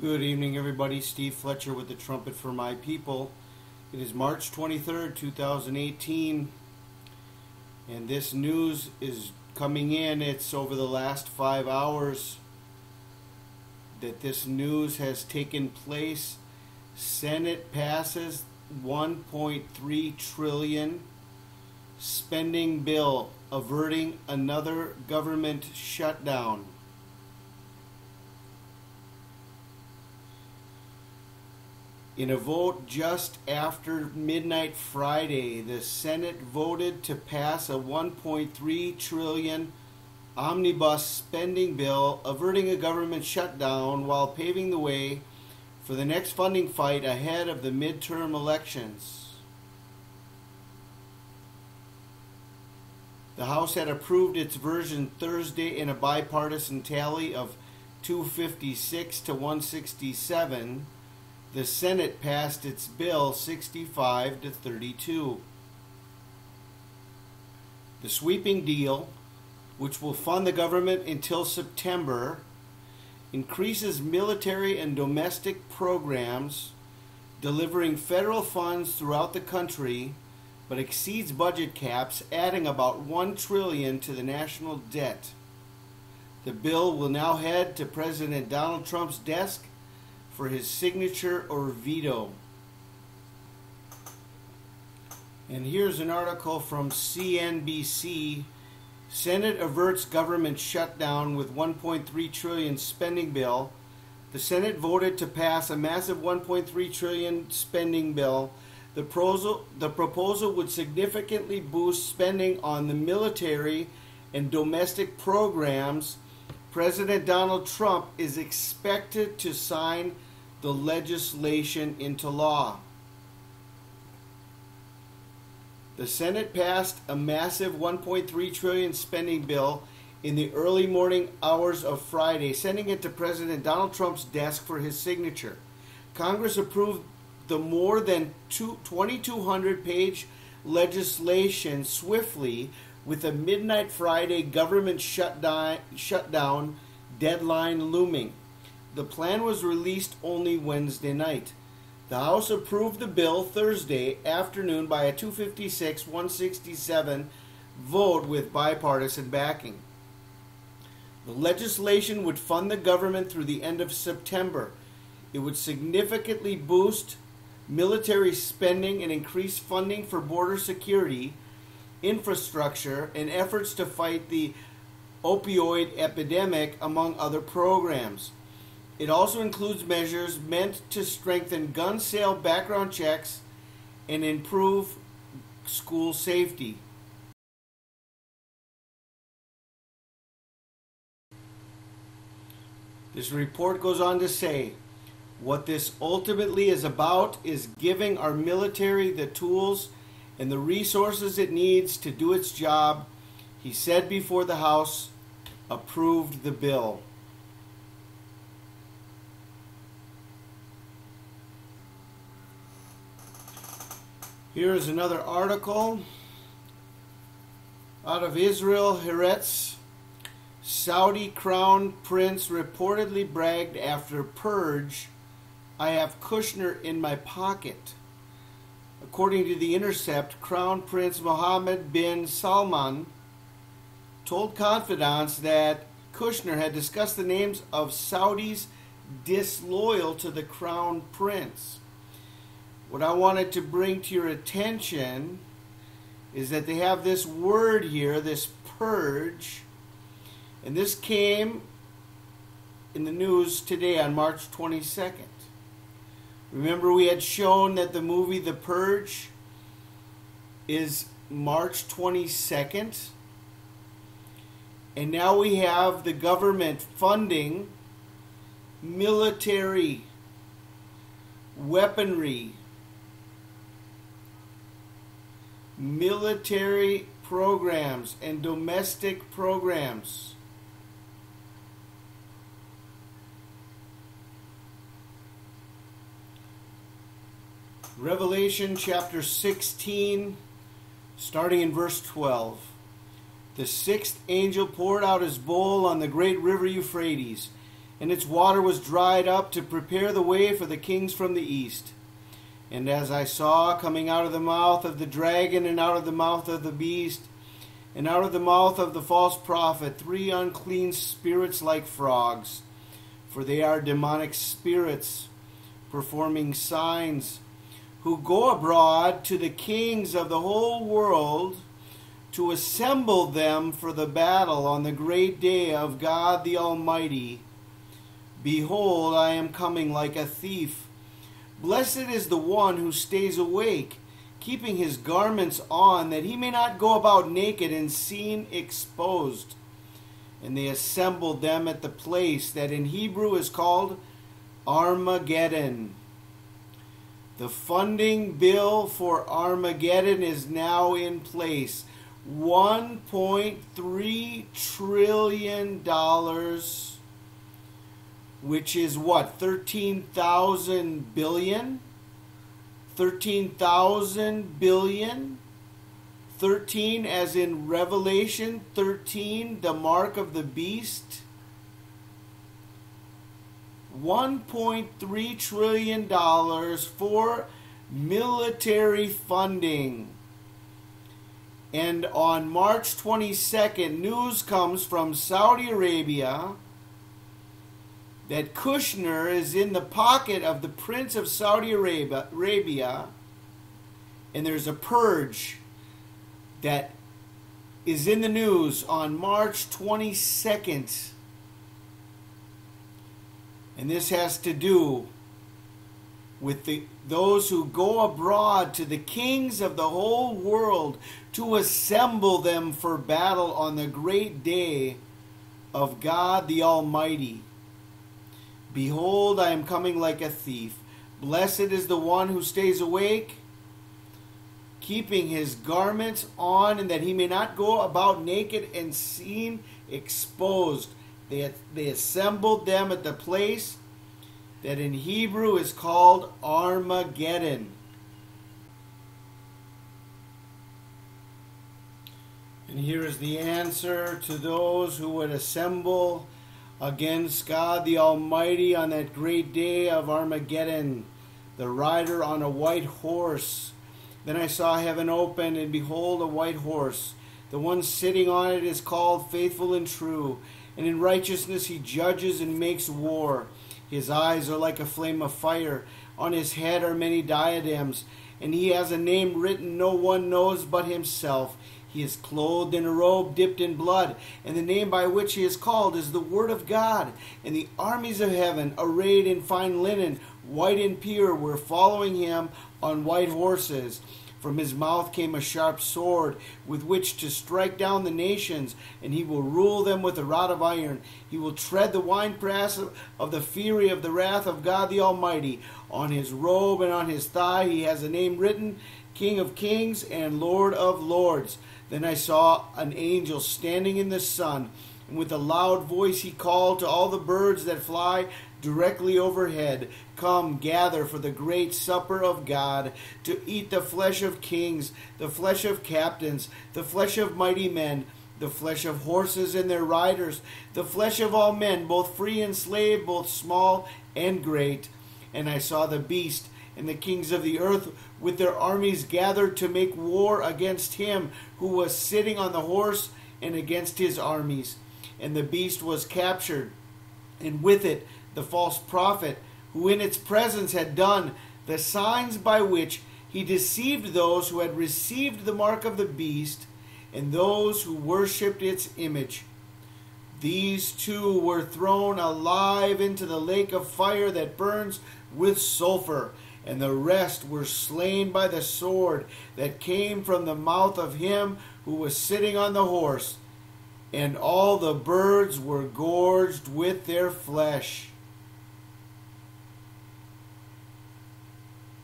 Good evening, everybody. Steve Fletcher with the Trumpet for My People. It is March 23rd, 2018, and this news is coming in. It's over the last 5 hours that this news has taken place. Senate passes $1.3 trillion spending bill, averting another government shutdown. In a vote just after midnight Friday, the Senate voted to pass a $1.3 trillion omnibus spending bill, averting a government shutdown while paving the way for the next funding fight ahead of the midterm elections. The House had approved its version Thursday in a bipartisan tally of 256 to 167. The Senate passed its bill 65 to 32. The sweeping deal, which will fund the government until September, increases military and domestic programs, delivering federal funds throughout the country, but exceeds budget caps, adding about $1 trillion to the national debt. The bill will now head to President Donald Trump's desk for his signature or veto. And here's an article from CNBC. Senate averts government shutdown with $1.3 trillion spending bill. The Senate voted to pass a massive $1.3 trillion spending bill. The proposal would significantly boost spending on the military and domestic programs. President Donald Trump is expected to sign the legislation into law. The Senate passed a massive $1.3 trillion spending bill in the early morning hours of Friday, sending it to President Donald Trump's desk for his signature. Congress approved the more than 2,200-page legislation swiftly, with a midnight Friday government shutdown deadline looming. The plan was released only Wednesday night. The House approved the bill Thursday afternoon by a 256-167 vote with bipartisan backing. The legislation would fund the government through the end of September. It would significantly boost military spending and increase funding for border security, infrastructure, and efforts to fight the opioid epidemic, among other programs. It also includes measures meant to strengthen gun sale background checks and improve school safety. This report goes on to say, what this ultimately is about is giving our military the tools and the resources it needs to do its job, he said before the House approved the bill. Here is another article out of Israel. Haaretz. Saudi crown prince reportedly bragged after Purge, "I have Kushner in my pocket." According to The Intercept, Crown Prince Mohammed bin Salman told confidants that Kushner had discussed the names of Saudis disloyal to the crown prince. What I wanted to bring to your attention is that they have this word here, this purge, and this came in the news today on March 22nd. Remember, we had shown that the movie The Purge is March 22nd, and now we have the government funding military weaponry, military programs, and domestic programs. Revelation chapter 16, starting in verse 12. The sixth angel poured out his bowl on the great river Euphrates, and its water was dried up to prepare the way for the kings from the east. And as I saw coming out of the mouth of the dragon, and out of the mouth of the beast, and out of the mouth of the false prophet, 3 unclean spirits like frogs, for they are demonic spirits, performing signs, who go abroad to the kings of the whole world to assemble them for the battle on the great day of God the Almighty. Behold, I am coming like a thief. Blessed is the one who stays awake, keeping his garments on, that he may not go about naked and seen exposed. And they assembled them at the place that in Hebrew is called Armageddon. The funding bill for Armageddon is now in place. $1.3 trillion, which is what, 13,000 billion? 13,000 billion? 13 as in Revelation 13, the mark of the beast? $1.3 trillion for military funding. And on March 22nd, news comes from Saudi Arabia that Kushner is in the pocket of the Prince of Saudi Arabia, and there's a purge that is in the news on March 22nd. And this has to do with those who go abroad to the kings of the whole world to assemble them for battle on the great day of God the Almighty. Behold, I am coming like a thief. Blessed is the one who stays awake, keeping his garments on, and that he may not go about naked and seen exposed. They assembled them at the place that in Hebrew is called Armageddon. And here is the answer to those who would assemble against God the Almighty on that great day of Armageddon. The rider on a white horse. Then I saw heaven open, and behold, a white horse. The one sitting on it is called Faithful and True, and in righteousness he judges and makes war. His eyes are like a flame of fire. On his head are many diadems, and he has a name written no one knows but himself. He is clothed in a robe dipped in blood, and the name by which he is called is the Word of God. And the armies of heaven, arrayed in fine linen, white and pure, were following him on white horses. From his mouth came a sharp sword, with which to strike down the nations, and he will rule them with a rod of iron. He will tread the winepress of the fury of the wrath of God the Almighty. On his robe and on his thigh he has a name written, King of Kings and Lord of Lords. Then I saw an angel standing in the sun, and with a loud voice he called to all the birds that fly directly overhead, Come, gather for the great supper of God, to eat the flesh of kings, the flesh of captains, the flesh of mighty men, the flesh of horses and their riders, the flesh of all men, both free and slave, both small and great. And I saw the beast and the kings of the earth with their armies gathered to make war against him who was sitting on the horse and against his armies. And the beast was captured, and with it the false prophet, who in its presence had done the signs by which he deceived those who had received the mark of the beast and those who worshipped its image. These two were thrown alive into the lake of fire that burns with sulfur, and the rest were slain by the sword that came from the mouth of him who was sitting on the horse, and all the birds were gorged with their flesh.